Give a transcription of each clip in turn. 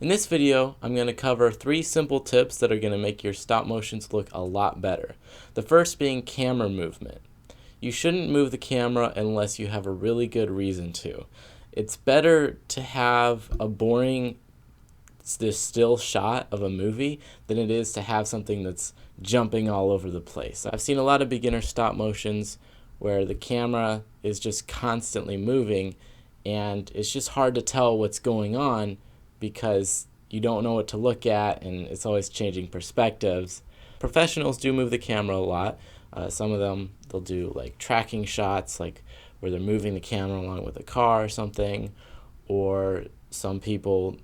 In this video, I'm going to cover 3 simple tips that are going to make your stop motions look a lot better. The first being camera movement. You shouldn't move the camera unless you have a really good reason to. It's better to have a boring still shot of a movie than it is to have something that's jumping all over the place. I've seen a lot of beginner stop motions where the camera is just constantly moving and it's just hard to tell what's going on because you don't know what to look at and it's always changing perspectives. Professionals do move the camera a lot. Some of them, they'll do like tracking shots, like where they're moving the camera along with a car or something, or some people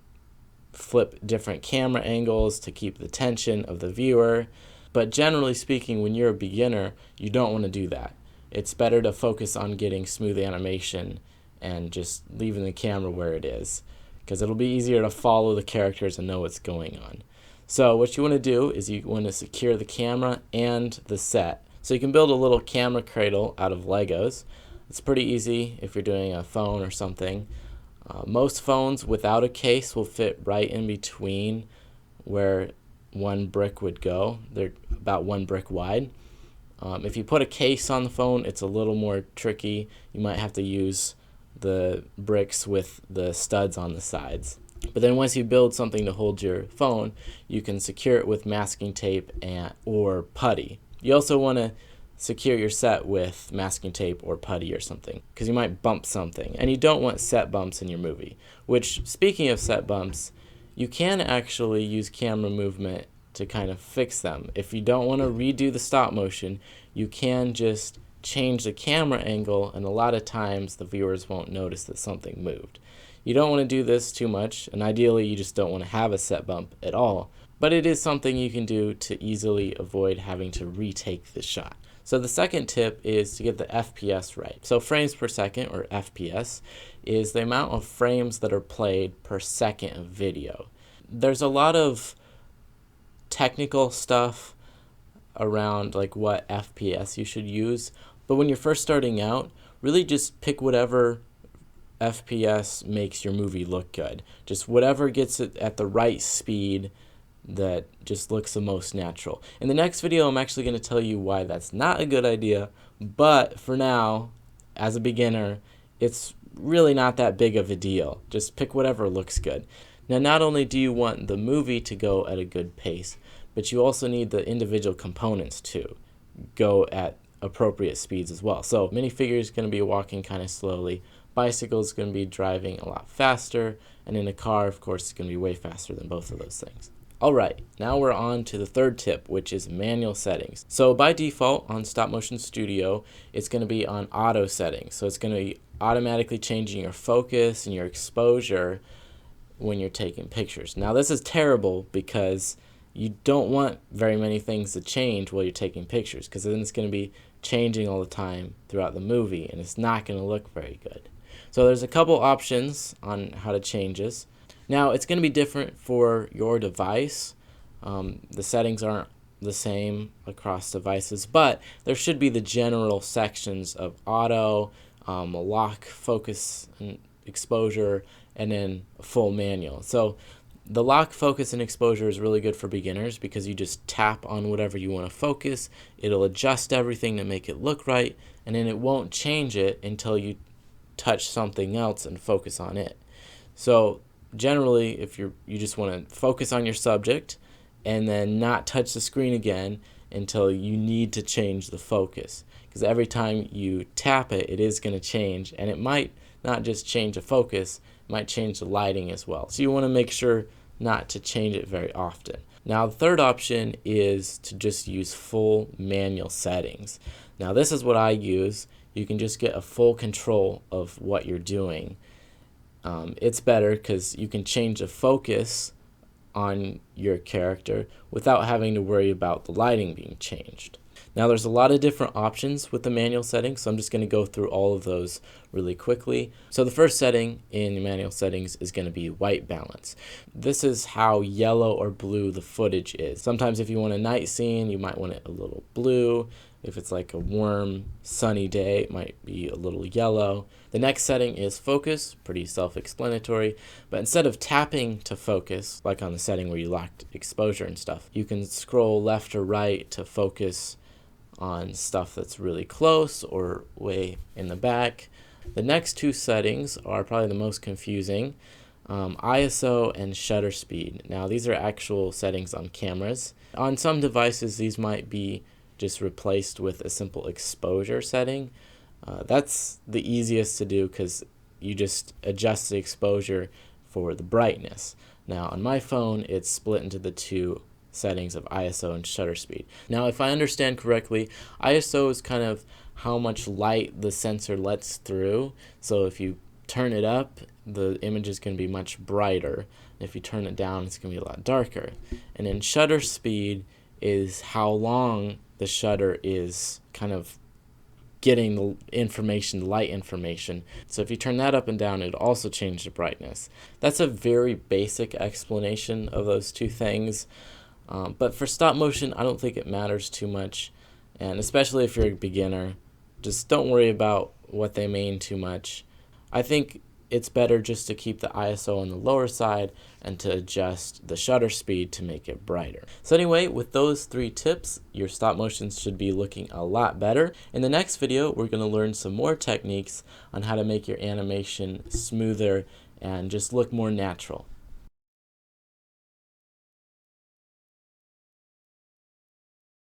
flip different camera angles to keep the tension of the viewer. But generally speaking, when you're a beginner, you don't want to do that. It's better to focus on getting smooth animation and just leaving the camera where it is, because it'll be easier to follow the characters and know what's going on. So what you want to do is you want to secure the camera and the set. So you can build a little camera cradle out of Legos. It's pretty easy if you're doing a phone or something. Most phones without a case will fit right in between where one brick would go. They're about 1 brick wide. If you put a case on the phone, it's a little more tricky. You might have to use the bricks with the studs on the sides. But then once you build something to hold your phone, you can secure it with masking tape or putty. You also want to secure your set with masking tape or putty or something, because you might bump something, and you don't want set bumps in your movie. Which, speaking of set bumps, you can actually use camera movement to kind of fix them. If you don't want to redo the stop motion, you can just change the camera angle, and a lot of times the viewers won't notice that something moved. You don't want to do this too much, and ideally you just don't want to have a set bump at all, but it is something you can do to easily avoid having to retake the shot. So the second tip is to get the FPS right. So frames per second, or FPS, is the amount of frames that are played per second of video. There's a lot of technical stuff around like what FPS you should use, but when you're first starting out, really just pick whatever FPS makes your movie look good. Just whatever gets it at the right speed that just looks the most natural. In the next video, I'm actually going to tell you why that's not a good idea, but for now, as a beginner, it's really not that big of a deal. Just pick whatever looks good. Now, not only do you want the movie to go at a good pace, but you also need the individual components to go at appropriate speeds as well. So minifigure is going to be walking kind of slowly, bicycle is going to be driving a lot faster, and in a car, of course, it's going to be way faster than both of those things. Alright, now we're on to the third tip, which is manual settings. So by default on Stop Motion Studio, it's going to be on auto settings. So it's going to be automatically changing your focus and your exposure when you're taking pictures. Now this is terrible because you don't want very many things to change while you're taking pictures, because then it's going to be changing all the time throughout the movie and it's not going to look very good. So there's a couple options on how to change this. Now it's going to be different for your device. The settings aren't the same across devices, but there should be the general sections of auto, lock, focus, and exposure, and then full manual. So the lock, focus, and exposure is really good for beginners because you just tap on whatever you want to focus. It'll adjust everything to make it look right, and then it won't change it until you touch something else and focus on it. So generally, if you just want to focus on your subject and then not touch the screen again until you need to change the focus, because every time you tap it, it is going to change, and it might not just change the focus, it might change the lighting as well. So you want to make sure not to change it very often. Now the third option is to just use full manual settings. Now this is what I use. You can just get a full control of what you're doing. It's better because you can change the focus on your character without having to worry about the lighting being changed. Now there's a lot of different options with the manual settings, so I'm just going to go through all of those really quickly. So the first setting in manual settings is going to be white balance. This is how yellow or blue the footage is. Sometimes if you want a night scene, you might want it a little blue. If it's like a warm, sunny day, it might be a little yellow. The next setting is focus, pretty self-explanatory, but instead of tapping to focus, like on the setting where you locked exposure and stuff, you can scroll left or right to focus on stuff that's really close or way in the back. The next two settings are probably the most confusing, ISO and shutter speed. Now these are actual settings on cameras. On some devices these might be just replaced with a simple exposure setting. That's the easiest to do because you just adjust the exposure for the brightness. Now on my phone it's split into the two settings of ISO and shutter speed. Now if I understand correctly, ISO is kind of how much light the sensor lets through. So if you turn it up, the image is going to be much brighter. If you turn it down, it's going to be a lot darker. And then shutter speed is how long the shutter is kind of getting the information, light information. So if you turn that up and down, it'll also change the brightness. That's a very basic explanation of those two things. But for stop motion, I don't think it matters too much. And especially if you're a beginner, just don't worry about what they mean too much. I think it's better just to keep the ISO on the lower side and to adjust the shutter speed to make it brighter. So anyway, with those 3 tips, your stop motions should be looking a lot better. In the next video, we're going to learn some more techniques on how to make your animation smoother and just look more natural.